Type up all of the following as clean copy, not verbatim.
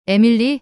에밀리,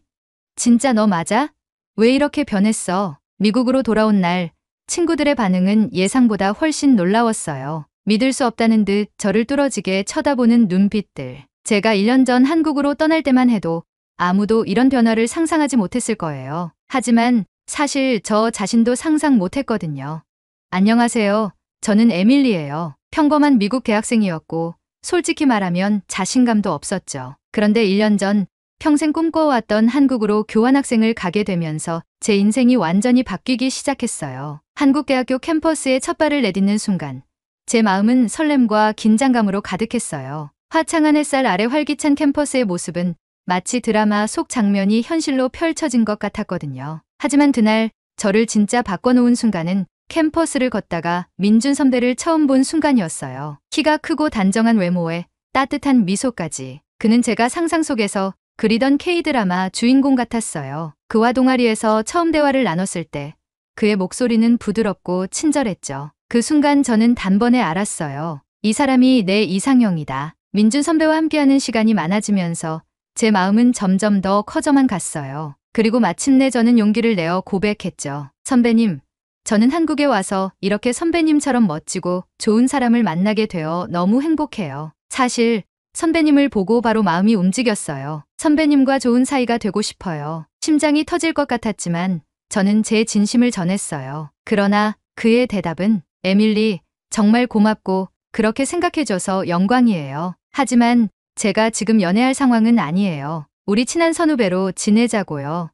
진짜 너 맞아? 왜 이렇게 변했어? 미국으로 돌아온 날 친구들의 반응은 예상보다 훨씬 놀라웠어요. 믿을 수 없다는 듯 저를 뚫어지게 쳐다보는 눈빛들. 제가 1년 전 한국으로 떠날 때만 해도 아무도 이런 변화를 상상하지 못했을 거예요. 하지만 사실 저 자신도 상상 못했거든요. 안녕하세요. 저는 에밀리예요. 평범한 미국 대학생이었고 솔직히 말하면 자신감도 없었죠. 그런데 1년 전 평생 꿈꿔왔던 한국으로 교환학생을 가게 되면서 제 인생이 완전히 바뀌기 시작했어요. 한국대학교 캠퍼스에 첫 발을 내딛는 순간 제 마음은 설렘과 긴장감으로 가득했어요. 화창한 햇살 아래 활기찬 캠퍼스의 모습은 마치 드라마 속 장면이 현실로 펼쳐진 것 같았거든요. 하지만 그날 저를 진짜 바꿔놓은 순간은 캠퍼스를 걷다가 민준 선배를 처음 본 순간이었어요. 키가 크고 단정한 외모에 따뜻한 미소까지. 그는 제가 상상 속에서 그리던 K드라마 주인공 같았어요. 그와 동아리에서 처음 대화를 나눴을 때 그의 목소리는 부드럽고 친절했죠. 그 순간 저는 단번에 알았어요. 이 사람이 내 이상형이다. 민준 선배와 함께하는 시간이 많아지면서 제 마음은 점점 더 커져만 갔어요. 그리고 마침내 저는 용기를 내어 고백했죠. 선배님, 저는 한국에 와서 이렇게 선배님처럼 멋지고 좋은 사람을 만나게 되어 너무 행복해요. 사실 선배님을 보고 바로 마음이 움직였어요. 선배님과 좋은 사이가 되고 싶어요. 심장이 터질 것 같았지만 저는 제 진심을 전했어요. 그러나 그의 대답은 에밀리, 정말 고맙고 그렇게 생각해줘서 영광이에요. 하지만 제가 지금 연애할 상황은 아니에요. 우리 친한 선후배로 지내자고요.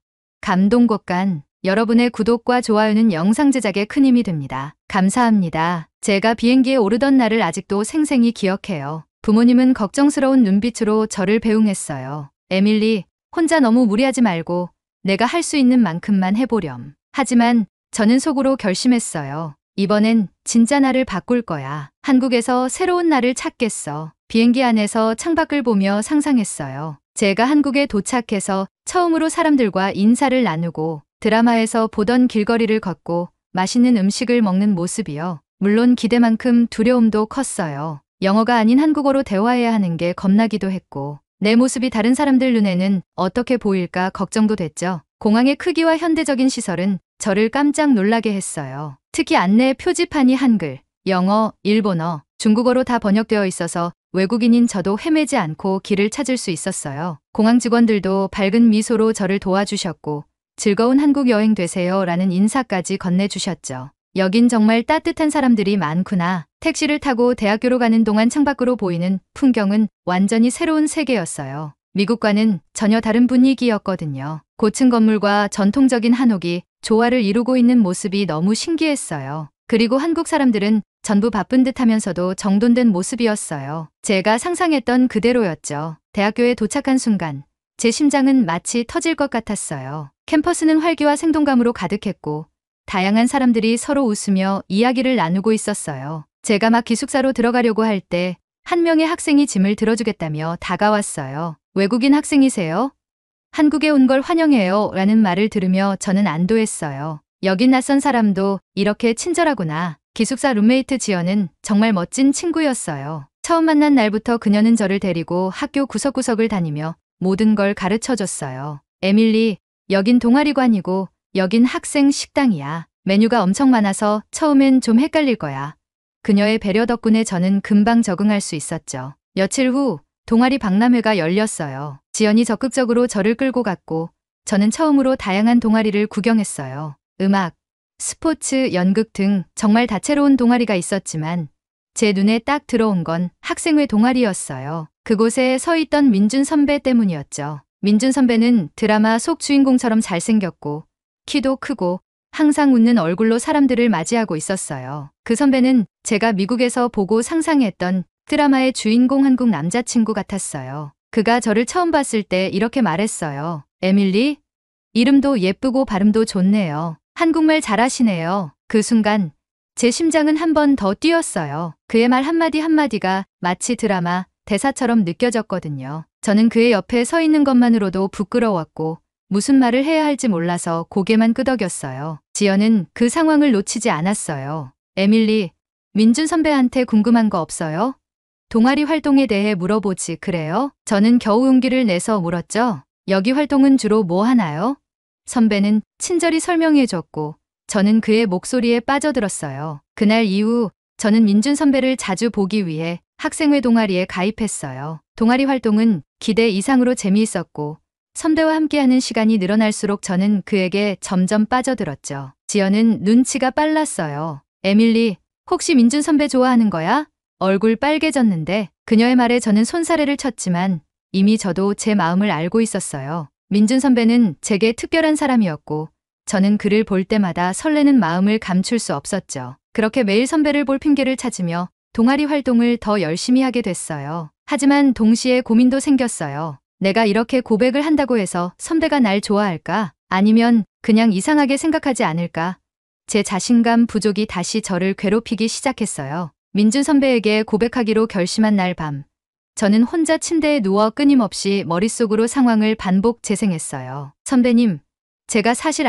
감동곡간 여러분의 구독과 좋아요는 영상 제작에 큰 힘이 됩니다. 감사합니다. 제가 비행기에 오르던 날을 아직도 생생히 기억해요. 부모님은 걱정스러운 눈빛으로 저를 배웅했어요. 에밀리, 혼자 너무 무리하지 말고 내가 할 수 있는 만큼만 해보렴. 하지만 저는 속으로 결심했어요. 이번엔 진짜 나를 바꿀 거야. 한국에서 새로운 나를 찾겠어. 비행기 안에서 창밖을 보며 상상했어요. 제가 한국에 도착해서 처음으로 사람들과 인사를 나누고 드라마에서 보던 길거리를 걷고 맛있는 음식을 먹는 모습이요. 물론 기대만큼 두려움도 컸어요. 영어가 아닌 한국어로 대화해야 하는 게 겁나기도 했고 내 모습이 다른 사람들 눈에는 어떻게 보일까 걱정도 됐죠. 공항의 크기와 현대적인 시설은 저를 깜짝 놀라게 했어요. 특히 안내 표지판이 한글, 영어, 일본어, 중국어로 다 번역되어 있어서 외국인인 저도 헤매지 않고 길을 찾을 수 있었어요. 공항 직원들도 밝은 미소로 저를 도와주셨고 즐거운 한국 여행 되세요 라는 인사까지 건네주셨죠. 여긴 정말 따뜻한 사람들이 많구나. 택시를 타고 대학교로 가는 동안 창밖으로 보이는 풍경은 완전히 새로운 세계였어요. 미국과는 전혀 다른 분위기였거든요. 고층 건물과 전통적인 한옥이 조화를 이루고 있는 모습이 너무 신기했어요. 그리고 한국 사람들은 전부 바쁜 듯 하면서도 정돈된 모습이었어요. 제가 상상했던 그대로였죠. 대학교에 도착한 순간 제 심장은 마치 터질 것 같았어요. 캠퍼스는 활기와 생동감으로 가득했고 다양한 사람들이 서로 웃으며 이야기를 나누고 있었어요. 제가 막 기숙사로 들어가려고 할 때 한 명의 학생이 짐을 들어주겠다며 다가왔어요. 외국인 학생이세요? 한국에 온 걸 환영해요 라는 말을 들으며 저는 안도했어요. 여긴 낯선 사람도 이렇게 친절하구나. 기숙사 룸메이트 지연은 정말 멋진 친구였어요. 처음 만난 날부터 그녀는 저를 데리고 학교 구석구석을 다니며 모든 걸 가르쳐줬어요. 에밀리, 여긴 동아리관이고 여긴 학생 식당이야. 메뉴가 엄청 많아서 처음엔 좀 헷갈릴 거야. 그녀의 배려 덕분에 저는 금방 적응할 수 있었죠. 며칠 후 동아리 박람회가 열렸어요. 지연이 적극적으로 저를 끌고 갔고 저는 처음으로 다양한 동아리를 구경했어요. 음악, 스포츠, 연극 등 정말 다채로운 동아리가 있었지만 제 눈에 딱 들어온 건 학생회 동아리였어요. 그곳에 서 있던 민준 선배 때문이었죠. 민준 선배는 드라마 속 주인공처럼 잘생겼고 키도 크고 항상 웃는 얼굴로 사람들을 맞이하고 있었어요. 그 선배는 제가 미국에서 보고 상상했던 드라마의 주인공 한국 남자친구 같았어요. 그가 저를 처음 봤을 때 이렇게 말했어요. 에밀리, 이름도 예쁘고 발음도 좋네요. 한국말 잘하시네요. 그 순간 제 심장은 한 번 더 뛰었어요. 그의 말 한마디 한마디가 마치 드라마 대사처럼 느껴졌거든요. 저는 그의 옆에 서 있는 것만으로도 부끄러웠고 무슨 말을 해야 할지 몰라서 고개만 끄덕였어요. 지연은 그 상황을 놓치지 않았어요. 에밀리, 민준 선배한테 궁금한 거 없어요? 동아리 활동에 대해 물어보지 그래요? 저는 겨우 용기를 내서 물었죠. 여기 활동은 주로 뭐 하나요? 선배는 친절히 설명해줬고 저는 그의 목소리에 빠져들었어요. 그날 이후 저는 민준 선배를 자주 보기 위해 학생회 동아리에 가입했어요. 동아리 활동은 기대 이상으로 재미있었고 선배와 함께하는 시간이 늘어날수록 저는 그에게 점점 빠져들었죠. 지연은 눈치가 빨랐어요. 에밀리, 혹시 민준 선배 좋아하는 거야? 얼굴 빨개졌는데 그녀의 말에 저는 손사래를 쳤지만 이미 저도 제 마음을 알고 있었어요. 민준 선배는 제게 특별한 사람이었고 저는 그를 볼 때마다 설레는 마음을 감출 수 없었죠. 그렇게 매일 선배를 볼 핑계를 찾으며 동아리 활동을 더 열심히 하게 됐어요. 하지만 동시에 고민도 생겼어요. 내가 이렇게 고백을 한다고 해서 선배가 날 좋아할까? 아니면 그냥 이상하게 생각하지 않을까? 제 자신감 부족이 다시 저를 괴롭히기 시작했어요. 민준 선배에게 고백하기로 결심한 날 밤, 저는 혼자 침대에 누워 끊임없이 머릿속으로 상황을 반복 재생했어요. 선배님, 제가 사실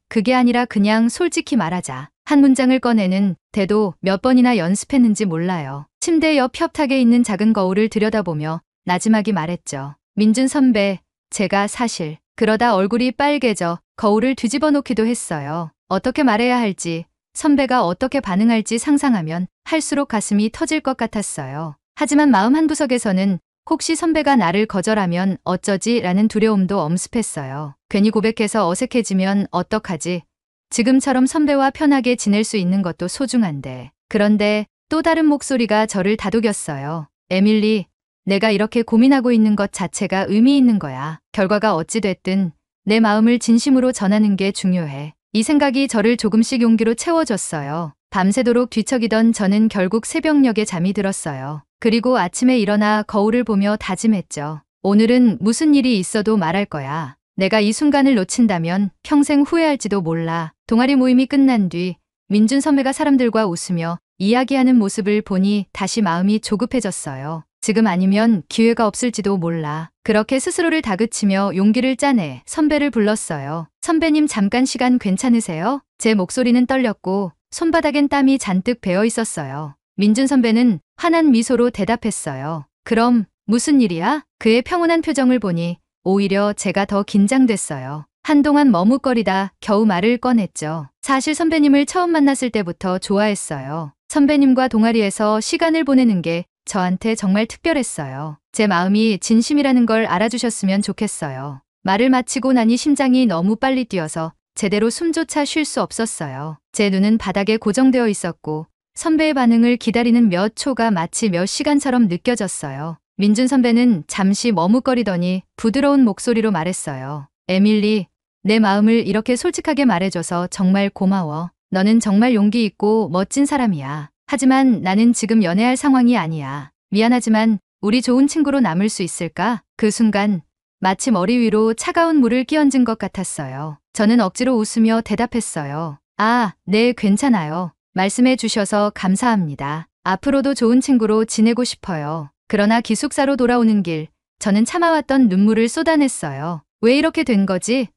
그게 아니라 그냥 솔직히 말하자. 한 문장을 꺼내는 데도 몇 번이나 연습했는지 몰라요. 침대 옆 협탁에 있는 작은 거울을 들여다보며 나지막이 말했죠. 민준 선배, 제가 사실. 그러다 얼굴이 빨개져 거울을 뒤집어 놓기도 했어요. 어떻게 말해야 할지, 선배가 어떻게 반응할지 상상하면 할수록 가슴이 터질 것 같았어요. 하지만 마음 한구석에서는 혹시 선배가 나를 거절하면 어쩌지 라는 두려움도 엄습했어요. 괜히 고백해서 어색해지면 어떡하지? 지금처럼 선배와 편하게 지낼 수 있는 것도 소중한데. 그런데 또 다른 목소리가 저를 다독였어요. 에밀리, 내가 이렇게 고민하고 있는 것 자체가 의미 있는 거야. 결과가 어찌 됐든 내 마음을 진심으로 전하는 게 중요해. 이 생각이 저를 조금씩 용기로 채워줬어요. 밤새도록 뒤척이던 저는 결국 새벽녘에 잠이 들었어요. 그리고 아침에 일어나 거울을 보며 다짐했죠. 오늘은 무슨 일이 있어도 말할 거야. 내가 이 순간을 놓친다면 평생 후회할지도 몰라. 동아리 모임이 끝난 뒤 민준 선배가 사람들과 웃으며 이야기하는 모습을 보니 다시 마음이 조급해졌어요. 지금 아니면 기회가 없을지도 몰라. 그렇게 스스로를 다그치며 용기를 짜내 선배를 불렀어요. 선배님, 잠깐 시간 괜찮으세요? 제 목소리는 떨렸고 손바닥엔 땀이 잔뜩 배어 있었어요. 민준 선배는 환한 미소로 대답했어요. 그럼 무슨 일이야? 그의 평온한 표정을 보니 오히려 제가 더 긴장됐어요. 한동안 머뭇거리다 겨우 말을 꺼냈죠. 사실 선배님을 처음 만났을 때부터 좋아했어요. 선배님과 동아리에서 시간을 보내는 게 저한테 정말 특별했어요. 제 마음이 진심이라는 걸 알아주셨으면 좋겠어요. 말을 마치고 나니 심장이 너무 빨리 뛰어서 제대로 숨조차 쉴 수 없었어요. 제 눈은 바닥에 고정되어 있었고 선배의 반응을 기다리는 몇 초가 마치 몇 시간처럼 느껴졌어요. 민준 선배는 잠시 머뭇거리더니 부드러운 목소리로 말했어요. 에밀리, 내 마음을 이렇게 솔직하게 말해줘서 정말 고마워. 너는 정말 용기 있고 멋진 사람이야. 하지만 나는 지금 연애할 상황이 아니야. 미안하지만 우리 좋은 친구로 남을 수 있을까? 그 순간 마치 머리 위로 차가운 물을 끼얹은 것 같았어요. 저는 억지로 웃으며 대답했어요. 아, 네, 괜찮아요. 말씀해 주셔서 감사합니다. 앞으로도 좋은 친구로 지내고 싶어요. 그러나 기숙사로 돌아오는 길, 저는 참아왔던 눈물을 쏟아냈어요. 왜 이렇게 된 거지?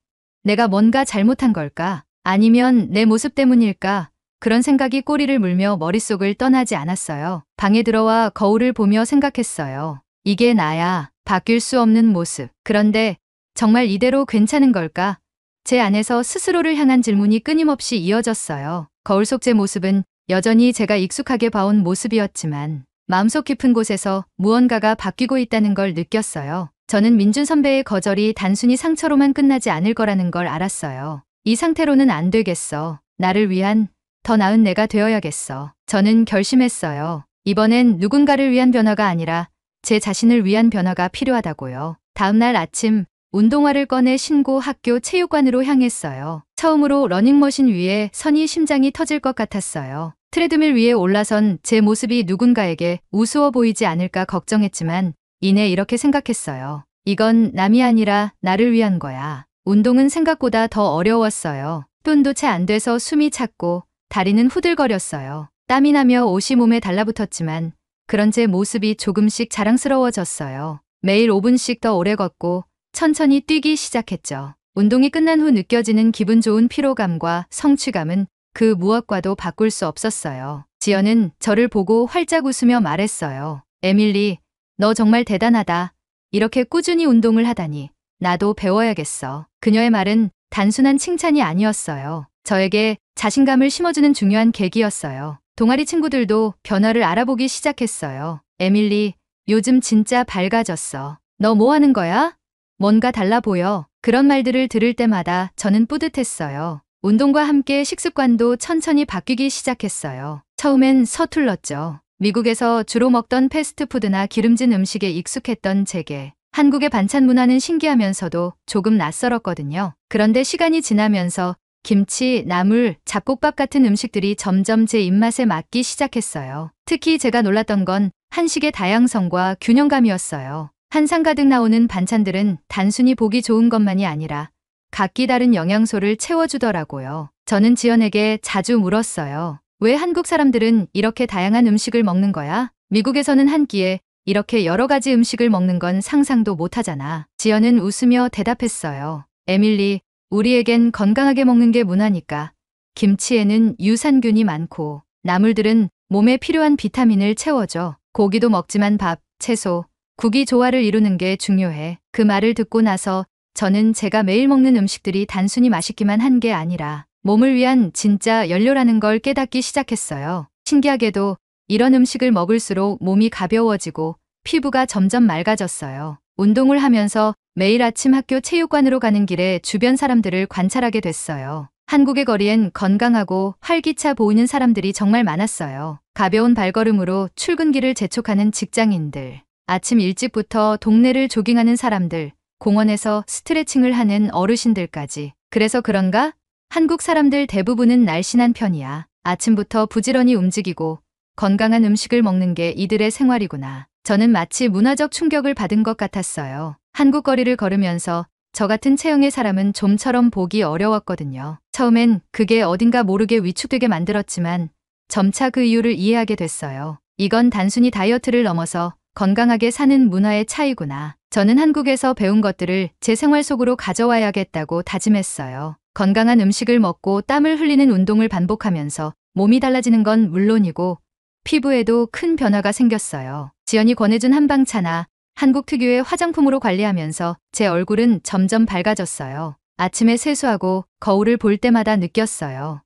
내가 뭔가 잘못한 걸까? 아니면 내 모습 때문일까? 그런 생각이 꼬리를 물며 머릿속을 떠나지 않았어요. 방에 들어와 거울을 보며 생각했어요. 이게 나야. 바뀔 수 없는 모습. 그런데 정말 이대로 괜찮은 걸까? 제 안에서 스스로를 향한 질문이 끊임없이 이어졌어요. 거울 속 제 모습은 여전히 제가 익숙하게 봐온 모습이었지만 마음속 깊은 곳에서 무언가가 바뀌고 있다는 걸 느꼈어요. 저는 민준 선배의 거절이 단순히 상처로만 끝나지 않을 거라는 걸 알았어요. 이 상태로는 안 되겠어. 나를 위한 더 나은 내가 되어야겠어. 저는 결심했어요. 이번엔 누군가를 위한 변화가 아니라 제 자신을 위한 변화가 필요하다고요. 다음 날 아침 운동화를 꺼내 신고 학교 체육관으로 향했어요. 처음으로 러닝머신 위에 서니 심장이 터질 것 같았어요. 트레드밀 위에 올라선 제 모습이 누군가에게 우스워 보이지 않을까 걱정했지만 이내 이렇게 생각했어요. 이건 남이 아니라 나를 위한 거야. 운동은 생각보다 더 어려웠어요. 톤도 채 안 돼서 숨이 찼고 다리는 후들거렸어요. 땀이 나며 옷이 몸에 달라붙었지만 그런 제 모습이 조금씩 자랑스러워졌어요. 매일 5분씩 더 오래 걷고 천천히 뛰기 시작했죠. 운동이 끝난 후 느껴지는 기분 좋은 피로감과 성취감은 그 무엇과도 바꿀 수 없었어요. 지연은 저를 보고 활짝 웃으며 말했어요. 에밀리, 너 정말 대단하다. 이렇게 꾸준히 운동을 하다니. 나도 배워야겠어. 그녀의 말은 단순한 칭찬이 아니었어요. 저에게 자신감을 심어주는 중요한 계기였어요. 동아리 친구들도 변화를 알아보기 시작했어요. 에밀리, 요즘 진짜 밝아졌어. 너 뭐 하는 거야? 뭔가 달라 보여. 그런 말들을 들을 때마다 저는 뿌듯했어요. 운동과 함께 식습관도 천천히 바뀌기 시작했어요. 처음엔 서툴렀죠. 미국에서 주로 먹던 패스트푸드나 기름진 음식에 익숙했던 제게 한국의 반찬 문화는 신기하면서도 조금 낯설었거든요. 그런데 시간이 지나면서 김치, 나물, 잡곡밥 같은 음식들이 점점 제 입맛에 맞기 시작했어요. 특히 제가 놀랐던 건 한식의 다양성과 균형감이었어요. 한상 가득 나오는 반찬들은 단순히 보기 좋은 것만이 아니라 각기 다른 영양소를 채워주더라고요. 저는 지연에게 자주 물었어요. 왜 한국 사람들은 이렇게 다양한 음식을 먹는 거야? 미국에서는 한 끼에 이렇게 여러 가지 음식을 먹는 건 상상도 못하잖아. 지연은 웃으며 대답했어요. 에밀리, 우리에겐 건강하게 먹는 게 문화니까. 김치에는 유산균이 많고 나물들은 몸에 필요한 비타민을 채워줘. 고기도 먹지만 밥, 채소, 국이 조화를 이루는 게 중요해. 그 말을 듣고 나서 저는 제가 매일 먹는 음식들이 단순히 맛있기만 한 게 아니라 몸을 위한 진짜 연료라는 걸 깨닫기 시작했어요. 신기하게도 이런 음식을 먹을수록 몸이 가벼워지고 피부가 점점 맑아졌어요. 운동을 하면서 매일 아침 학교 체육관으로 가는 길에 주변 사람들을 관찰하게 됐어요. 한국의 거리엔 건강하고 활기차 보이는 사람들이 정말 많았어요. 가벼운 발걸음으로 출근길을 재촉하는 직장인들, 아침 일찍부터 동네를 조깅하는 사람들, 공원에서 스트레칭을 하는 어르신들까지. 그래서 그런가? 한국 사람들 대부분은 날씬한 편이야. 아침부터 부지런히 움직이고 건강한 음식을 먹는 게 이들의 생활이구나. 저는 마치 문화적 충격을 받은 것 같았어요. 한국 거리를 걸으면서 저 같은 체형의 사람은 좀처럼 보기 어려웠거든요. 처음엔 그게 어딘가 모르게 위축되게 만들었지만 점차 그 이유를 이해하게 됐어요. 이건 단순히 다이어트를 넘어서 건강하게 사는 문화의 차이구나. 저는 한국에서 배운 것들을 제 생활 속으로 가져와야겠다고 다짐했어요. 건강한 음식을 먹고 땀을 흘리는 운동을 반복하면서 몸이 달라지는 건 물론이고 피부에도 큰 변화가 생겼어요. 지연이 권해준 한방차나 한국 특유의 화장품으로 관리하면서 제 얼굴은 점점 밝아졌어요. 아침에 세수하고 거울을 볼 때마다 느꼈어요.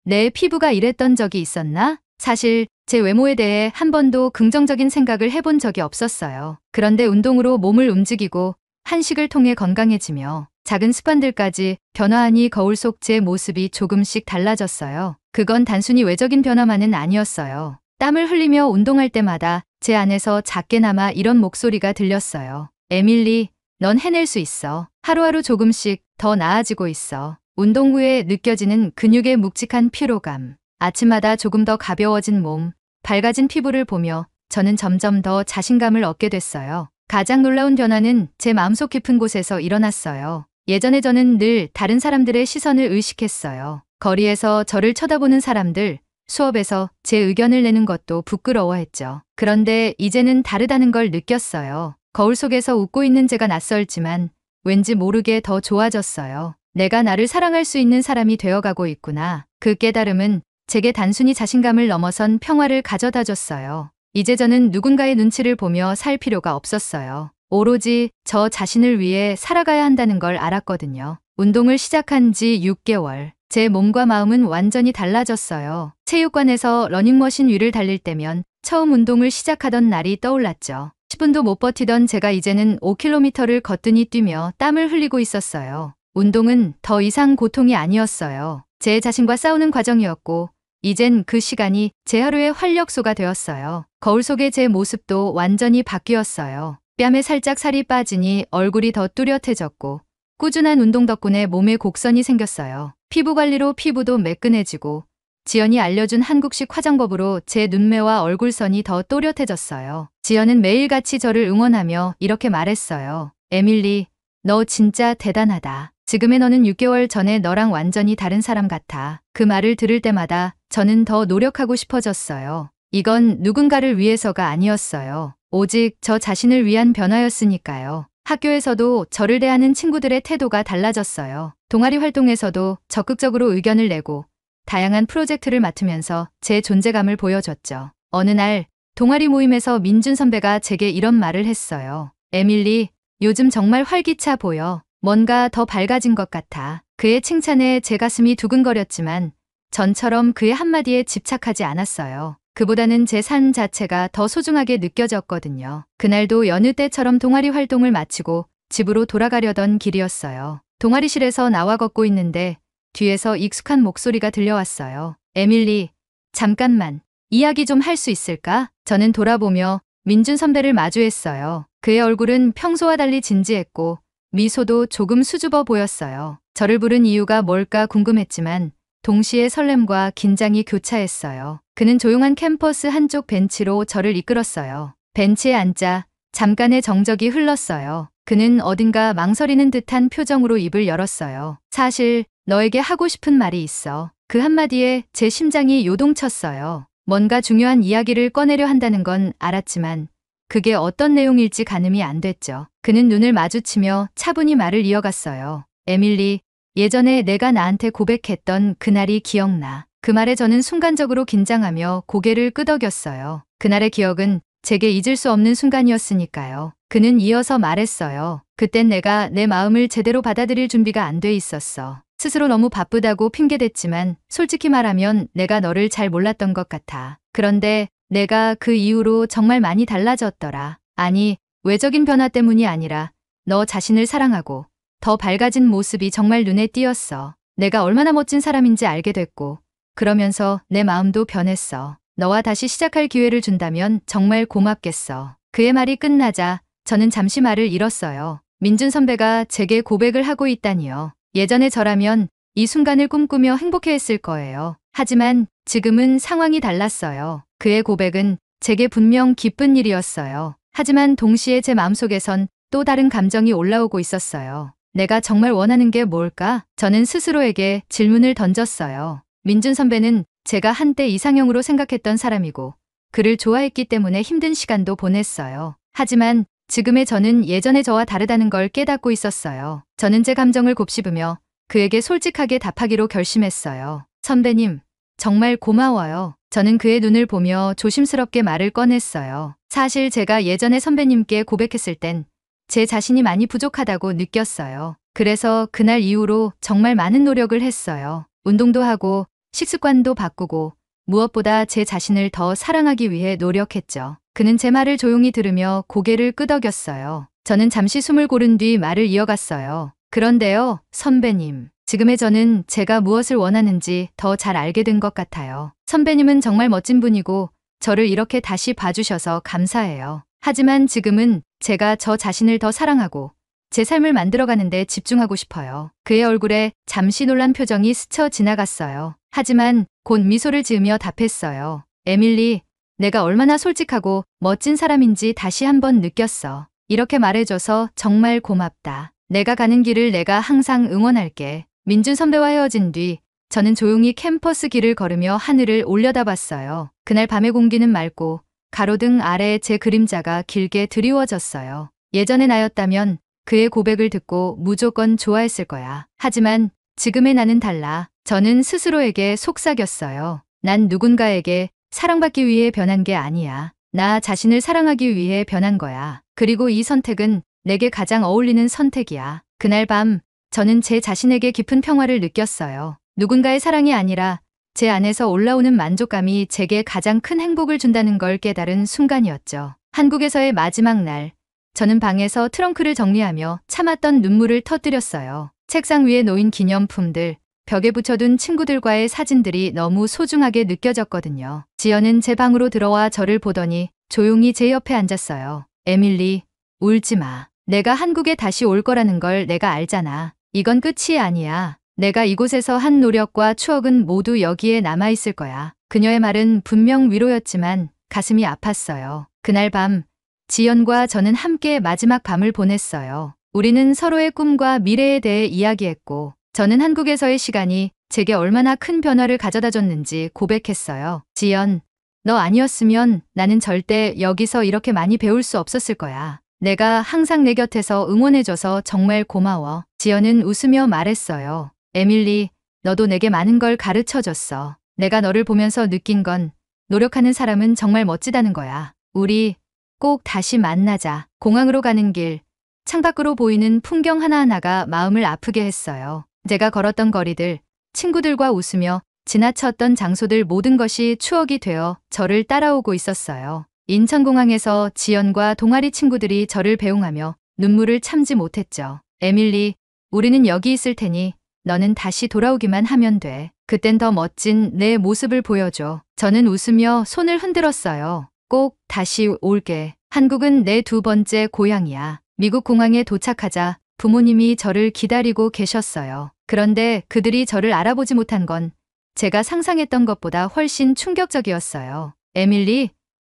내 피부가 이랬던 적이 있었나? 사실 제 외모에 대해 한 번도 긍정적인 생각을 해본 적이 없었어요. 그런데 운동으로 몸을 움직이고 한식을 통해 건강해지며 작은 습관들까지 변화하니 거울 속 제 모습이 조금씩 달라졌어요. 그건 단순히 외적인 변화만은 아니었어요. 땀을 흘리며 운동할 때마다 제 안에서 작게나마 이런 목소리가 들렸어요. 에밀리, 넌 해낼 수 있어. 하루하루 조금씩 더 나아지고 있어. 운동 후에 느껴지는 근육의 묵직한 피로감, 아침마다 조금 더 가벼워진 몸, 밝아진 피부를 보며 저는 점점 더 자신감을 얻게 됐어요. 가장 놀라운 변화는 제 마음속 깊은 곳에서 일어났어요. 예전에 저는 늘 다른 사람들의 시선을 의식했어요. 거리에서 저를 쳐다보는 사람들, 수업에서 제 의견을 내는 것도 부끄러워했죠. 그런데 이제는 다르다는 걸 느꼈어요. 거울 속에서 웃고 있는 제가 낯설지만 왠지 모르게 더 좋아졌어요. 내가 나를 사랑할 수 있는 사람이 되어가고 있구나. 그 깨달음은 제게 단순히 자신감을 넘어선 평화를 가져다 줬어요. 이제 저는 누군가의 눈치를 보며 살 필요가 없었어요. 오로지 저 자신을 위해 살아가야 한다는 걸 알았거든요. 운동을 시작한 지 6개월. 제 몸과 마음은 완전히 달라졌어요. 체육관에서 러닝머신 위를 달릴 때면 처음 운동을 시작하던 날이 떠올랐죠. 10분도 못 버티던 제가 이제는 5km를 거뜬히 뛰며 땀을 흘리고 있었어요. 운동은 더 이상 고통이 아니었어요. 제 자신과 싸우는 과정이었고 이젠 그 시간이 제 하루의 활력소가 되었어요. 거울 속의 제 모습도 완전히 바뀌었어요. 뺨에 살짝 살이 빠지니 얼굴이 더 뚜렷해졌고 꾸준한 운동 덕분에 몸에 곡선이 생겼어요. 피부 관리로 피부도 매끈해지고 지연이 알려준 한국식 화장법으로 제 눈매와 얼굴선이 더 또렷해졌어요. 지연은 매일같이 저를 응원하며 이렇게 말했어요. 에밀리, 너 진짜 대단하다. 지금의 너는 6개월 전에 너랑 완전히 다른 사람 같아. 그 말을 들을 때마다 저는 더 노력하고 싶어졌어요. 이건 누군가를 위해서가 아니었어요. 오직 저 자신을 위한 변화였으니까요. 학교에서도 저를 대하는 친구들의 태도가 달라졌어요. 동아리 활동에서도 적극적으로 의견을 내고 다양한 프로젝트를 맡으면서 제 존재감을 보여줬죠. 어느 날 동아리 모임에서 민준 선배가 제게 이런 말을 했어요. 에밀리, 요즘 정말 활기차 보여. 뭔가 더 밝아진 것 같아. 그의 칭찬에 제 가슴이 두근거렸지만 전처럼 그의 한마디에 집착하지 않았어요. 그보다는 제 삶 자체가 더 소중하게 느껴졌거든요. 그날도 여느 때처럼 동아리 활동을 마치고 집으로 돌아가려던 길이었어요. 동아리실에서 나와 걷고 있는데 뒤에서 익숙한 목소리가 들려왔어요. 에밀리, 잠깐만. 이야기 좀 할 수 있을까? 저는 돌아보며 민준 선배를 마주했어요. 그의 얼굴은 평소와 달리 진지했고 미소도 조금 수줍어 보였어요. 저를 부른 이유가 뭘까 궁금했지만 동시에 설렘과 긴장이 교차했어요. 그는 조용한 캠퍼스 한쪽 벤치로 저를 이끌었어요. 벤치에 앉자 잠깐의 정적이 흘렀어요. 그는 어딘가 망설이는 듯한 표정으로 입을 열었어요. 사실 너에게 하고 싶은 말이 있어. 그 한마디에 제 심장이 요동쳤어요. 뭔가 중요한 이야기를 꺼내려 한다는 건 알았지만 그게 어떤 내용일지 가늠이 안 됐죠. 그는 눈을 마주치며 차분히 말을 이어갔어요. 에밀리, 예전에 내가 나한테 고백했던 그날이 기억나. 그 말에 저는 순간적으로 긴장하며 고개를 끄덕였어요. 그날의 기억은 제게 잊을 수 없는 순간이었으니까요. 그는 이어서 말했어요. 그땐 내가 내 마음을 제대로 받아들일 준비가 안 돼 있었어. 스스로 너무 바쁘다고 핑계댔지만 솔직히 말하면 내가 너를 잘 몰랐던 것 같아. 그런데 내가 그 이후로 정말 많이 달라졌더라. 아니, 외적인 변화 때문이 아니라 너 자신을 사랑하고 더 밝아진 모습이 정말 눈에 띄었어. 내가 얼마나 멋진 사람인지 알게 됐고 그러면서 내 마음도 변했어. 너와 다시 시작할 기회를 준다면 정말 고맙겠어. 그의 말이 끝나자 저는 잠시 말을 잃었어요. 민준 선배가 제게 고백을 하고 있다니요. 예전에 저라면 이 순간을 꿈꾸며 행복해했을 거예요. 하지만 지금은 상황이 달랐어요. 그의 고백은 제게 분명 기쁜 일이었어요. 하지만 동시에 제 마음속에선 또 다른 감정이 올라오고 있었어요. 내가 정말 원하는 게 뭘까? 저는 스스로에게 질문을 던졌어요. 민준 선배는 제가 한때 이상형으로 생각했던 사람이고 그를 좋아했기 때문에 힘든 시간도 보냈어요. 하지만 지금의 저는 예전의 저와 다르다는 걸 깨닫고 있었어요. 저는 제 감정을 곱씹으며 그에게 솔직하게 답하기로 결심했어요. 선배님, 정말 고마워요. 저는 그의 눈을 보며 조심스럽게 말을 꺼냈어요. 사실 제가 예전에 선배님께 고백했을 땐 제 자신이 많이 부족하다고 느꼈어요. 그래서 그날 이후로 정말 많은 노력을 했어요. 운동도 하고 식습관도 바꾸고 무엇보다 제 자신을 더 사랑하기 위해 노력했죠. 그는 제 말을 조용히 들으며 고개를 끄덕였어요. 저는 잠시 숨을 고른 뒤 말을 이어갔어요. 그런데요, 선배님. 지금의 저는 제가 무엇을 원하는지 더 잘 알게 된 것 같아요. 선배님은 정말 멋진 분이고 저를 이렇게 다시 봐주셔서 감사해요. 하지만 지금은 제가 저 자신을 더 사랑하고 제 삶을 만들어가는 데 집중하고 싶어요. 그의 얼굴에 잠시 놀란 표정이 스쳐 지나갔어요. 하지만 곧 미소를 지으며 답했어요. 에밀리, 내가 얼마나 솔직하고 멋진 사람인지 다시 한번 느꼈어. 이렇게 말해줘서 정말 고맙다. 내가 가는 길을 내가 항상 응원할게. 민준 선배와 헤어진 뒤 저는 조용히 캠퍼스 길을 걸으며 하늘을 올려다봤어요. 그날 밤의 공기는 맑고 가로등 아래 제 그림자가 길게 드리워졌어요. 예전의 나였다면 그의 고백을 듣고 무조건 좋아했을 거야. 하지만 지금의 나는 달라. 저는 스스로에게 속삭였어요. 난 누군가에게 사랑받기 위해 변한 게 아니야. 나 자신을 사랑하기 위해 변한 거야. 그리고 이 선택은 내게 가장 어울리는 선택이야. 그날 밤 저는 제 자신에게 깊은 평화를 느꼈어요. 누군가의 사랑이 아니라 제 안에서 올라오는 만족감이 제게 가장 큰 행복을 준다는 걸 깨달은 순간이었죠. 한국에서의 마지막 날, 저는 방에서 트렁크를 정리하며 참았던 눈물을 터뜨렸어요. 책상 위에 놓인 기념품들, 벽에 붙여둔 친구들과의 사진들이 너무 소중하게 느껴졌거든요. 지연은 제 방으로 들어와 저를 보더니 조용히 제 옆에 앉았어요. 에밀리, 울지 마. 내가 한국에 다시 올 거라는 걸 내가 알잖아. 이건 끝이 아니야. 내가 이곳에서 한 노력과 추억은 모두 여기에 남아있을 거야. 그녀의 말은 분명 위로였지만 가슴이 아팠어요. 그날 밤 지연과 저는 함께 마지막 밤을 보냈어요. 우리는 서로의 꿈과 미래에 대해 이야기했고 저는 한국에서의 시간이 제게 얼마나 큰 변화를 가져다 줬는지 고백했어요. 지연, 너 아니었으면 나는 절대 여기서 이렇게 많이 배울 수 없었을 거야. 내가 항상 내 곁에서 응원해줘서 정말 고마워. 지연은 웃으며 말했어요. 에밀리, 너도 내게 많은 걸 가르쳐줬어. 내가 너를 보면서 느낀 건 노력하는 사람은 정말 멋지다는 거야. 우리 꼭 다시 만나자. 공항으로 가는 길, 창밖으로 보이는 풍경 하나하나가 마음을 아프게 했어요. 제가 걸었던 거리들, 친구들과 웃으며 지나쳤던 장소들 모든 것이 추억이 되어 저를 따라오고 있었어요. 인천공항에서 지연과 동아리 친구들이 저를 배웅하며 눈물을 참지 못했죠. 에밀리, 우리는 여기 있을 테니 너는 다시 돌아오기만 하면 돼. 그땐 더 멋진 내 모습을 보여줘. 저는 웃으며 손을 흔들었어요. 꼭 다시 올게. 한국은 내 두 번째 고향이야. 미국 공항에 도착하자 부모님이 저를 기다리고 계셨어요. 그런데 그들이 저를 알아보지 못한 건 제가 상상했던 것보다 훨씬 충격적이었어요. 에밀리,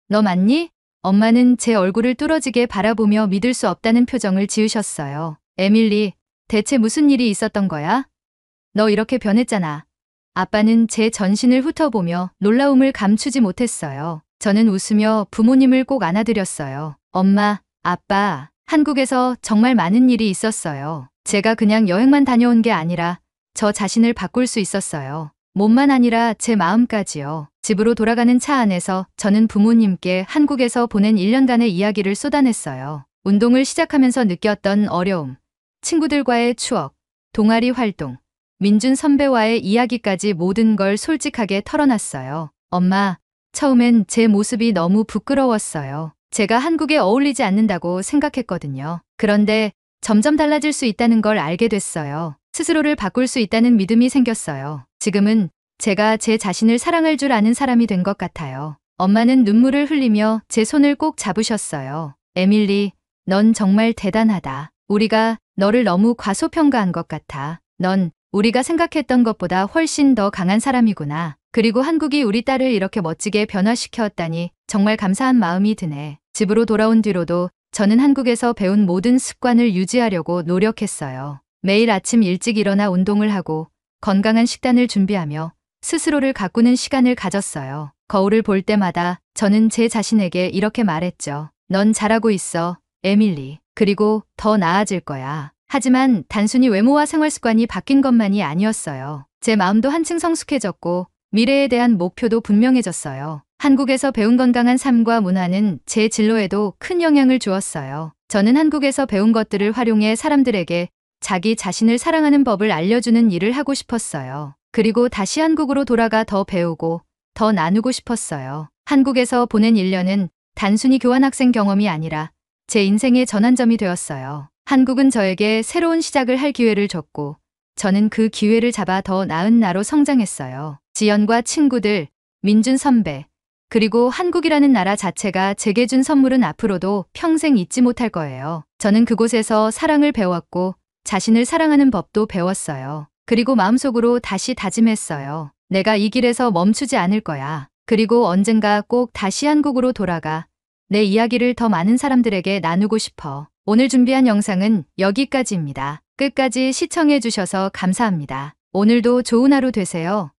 너 맞니? 엄마는 제 얼굴을 뚫어지게 바라보며 믿을 수 없다는 표정을 지으셨어요. 에밀리, 대체 무슨 일이 있었던 거야? 너 이렇게 변했잖아. 아빠는 제 전신을 훑어보며 놀라움을 감추지 못했어요. 저는 웃으며 부모님을 꼭 안아드렸어요. 엄마, 아빠, 한국에서 정말 많은 일이 있었어요. 제가 그냥 여행만 다녀온 게 아니라 저 자신을 바꿀 수 있었어요. 몸만 아니라 제 마음까지요. 집으로 돌아가는 차 안에서 저는 부모님께 한국에서 보낸 1년간의 이야기를 쏟아냈어요. 운동을 시작하면서 느꼈던 어려움, 친구들과의 추억, 동아리 활동, 민준 선배와의 이야기까지 모든 걸 솔직하게 털어놨어요. 엄마, 처음엔 제 모습이 너무 부끄러웠어요. 제가 한국에 어울리지 않는다고 생각했거든요. 그런데 점점 달라질 수 있다는 걸 알게 됐어요. 스스로를 바꿀 수 있다는 믿음이 생겼어요. 지금은 제가 제 자신을 사랑할 줄 아는 사람이 된 것 같아요. 엄마는 눈물을 흘리며 제 손을 꼭 잡으셨어요. 에밀리, 넌 정말 대단하다. 우리가 너를 너무 과소평가한 것 같아. 넌 우리가 생각했던 것보다 훨씬 더 강한 사람이구나. 그리고 한국이 우리 딸을 이렇게 멋지게 변화시켰다니 정말 감사한 마음이 드네. 집으로 돌아온 뒤로도 저는 한국에서 배운 모든 습관을 유지하려고 노력했어요. 매일 아침 일찍 일어나 운동을 하고 건강한 식단을 준비하며 스스로를 가꾸는 시간을 가졌어요. 거울을 볼 때마다 저는 제 자신에게 이렇게 말했죠. 넌 잘하고 있어, 에밀리. 그리고 더 나아질 거야. 하지만 단순히 외모와 생활 습관이 바뀐 것만이 아니었어요. 제 마음도 한층 성숙해졌고 미래에 대한 목표도 분명해졌어요. 한국에서 배운 건강한 삶과 문화는 제 진로에도 큰 영향을 주었어요. 저는 한국에서 배운 것들을 활용해 사람들에게 자기 자신을 사랑하는 법을 알려주는 일을 하고 싶었어요. 그리고 다시 한국으로 돌아가 더 배우고 더 나누고 싶었어요. 한국에서 보낸 1년은 단순히 교환학생 경험이 아니라 제 인생의 전환점이 되었어요. 한국은 저에게 새로운 시작을 할 기회를 줬고 저는 그 기회를 잡아 더 나은 나로 성장했어요. 지연과 친구들, 민준 선배, 그리고 한국이라는 나라 자체가 제게 준 선물은 앞으로도 평생 잊지 못할 거예요. 저는 그곳에서 사랑을 배웠고 자신을 사랑하는 법도 배웠어요. 그리고 마음속으로 다시 다짐했어요. 내가 이 길에서 멈추지 않을 거야. 그리고 언젠가 꼭 다시 한국으로 돌아가 내 이야기를 더 많은 사람들에게 나누고 싶어. 오늘 준비한 영상은 여기까지입니다. 끝까지 시청해 주셔서 감사합니다. 오늘도 좋은 하루 되세요.